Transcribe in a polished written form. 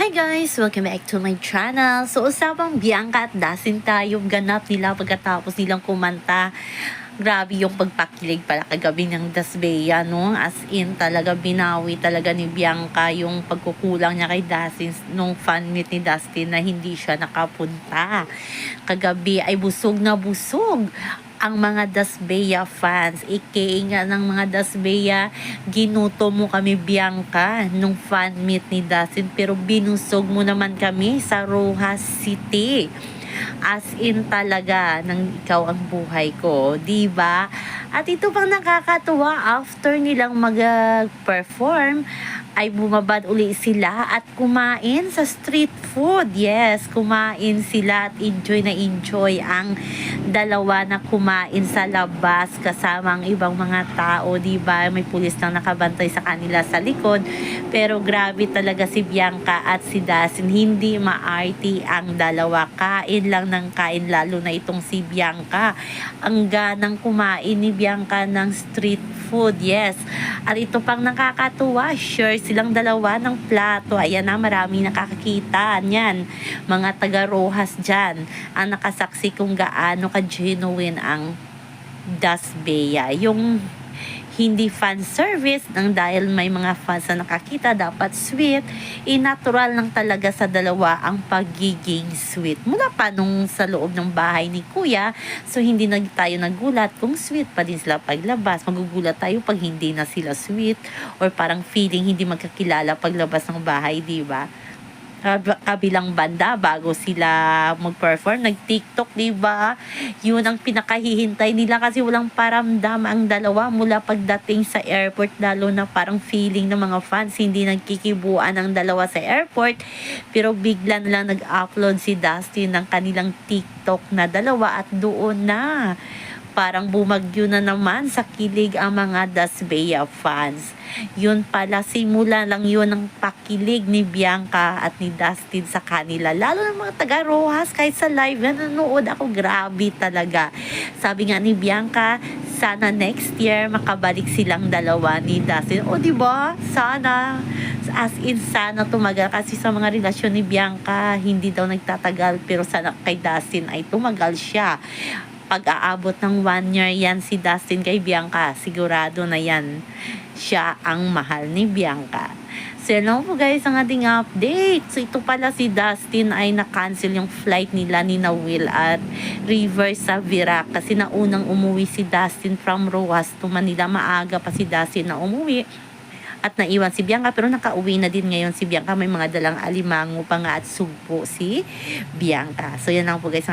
Hi guys! Welcome back to my channel. So, usapang Bianca at Dasin tayong ganap nila pagkatapos nilang kumanta. Grabe yung pagpakilig pala kagabi ng Dasbea, no? As in, talaga binawi talaga ni Bianca yung pagkukulang niya kay Dasin nung fan meet ni Dustin na hindi siya nakapunta. Kagabi ay busog na busog ang mga Dasbea fans. Nga ng mga Dasbea, ginuto mo kami Bianca nung fan meet ni Dustin, pero binusog mo naman kami sa Rojas City. As in talaga, nang ikaw ang buhay ko, di ba? At ito pang nakakatuwa, after nilang mag-perform, ay bumabad uli sila at kumain sa street food. Yes, kumain sila at enjoy na enjoy ang dalawa na kumain sa labas kasama ang ibang mga tao, di ba? May pulis lang nakabantay sa kanila sa likod. Pero grabe talaga si Bianca at si Dasin, hindi maarty ang dalawa. Kain lang ng kain, lalo na itong si Bianca. Ang ganang kumain ni Bianca ng street food. Yes. At ito pang nakakatuwa, share silang dalawa ng plato. Ayan na, marami nakakakita niyan. Mga taga Rojas dyan ang nakasaksi kung gaano ka-genuine ang Dasbea. Yung hindi fan service nang dahil may mga fans na nakakita, dapat sweet. Natural lang talaga sa dalawa ang pagiging sweet. Mula pa nung sa loob ng bahay ni Kuya, so hindi na tayo nagulat kung sweet pa din sila paglabas. Magugulat tayo pag hindi na sila sweet or parang feeling hindi magkakilala paglabas ng bahay, di ba? Kabilang banda bago sila mag-perform, nag-TikTok, diba? Yun ang pinakahihintay nila kasi walang paramdam ang dalawa mula pagdating sa airport, lalo na parang feeling ng mga fans hindi nagkikibuan ang dalawa sa airport, pero bigla na lang nag-upload si Dustin ng kanilang TikTok na dalawa at doon na parang bumagyo na naman sa kilig ang mga Dasbea fans. Yun pala, simula lang yun ang pakilig ni Bianca at ni Dustin sa kanila. Lalo ng mga taga Rojas, kahit sa live na nanonood ako, grabe talaga. Sabi nga ni Bianca, sana next year makabalik silang dalawa ni Dustin. O diba? Sana. As in, sana tumagal. Kasi sa mga relasyon ni Bianca, hindi daw nagtatagal. Pero sana kay Dustin ay tumagal siya. Pag-aabot ng 1 year yan si Dustin kay Bianca, sigurado na yan siya ang mahal ni Bianca. So yun lang po guys ang ating update. So ito pala, si Dustin ay na-cancel yung flight nila ni Will at River sa Virac kasi naunang umuwi si Dustin from Rojas to Manila. Maaga pa si Dustin na umuwi at naiwan si Bianca, pero nakauwi na din ngayon si Bianca. May mga dalang alimango pa nga at sugpo si Bianca. So yan lang po guys.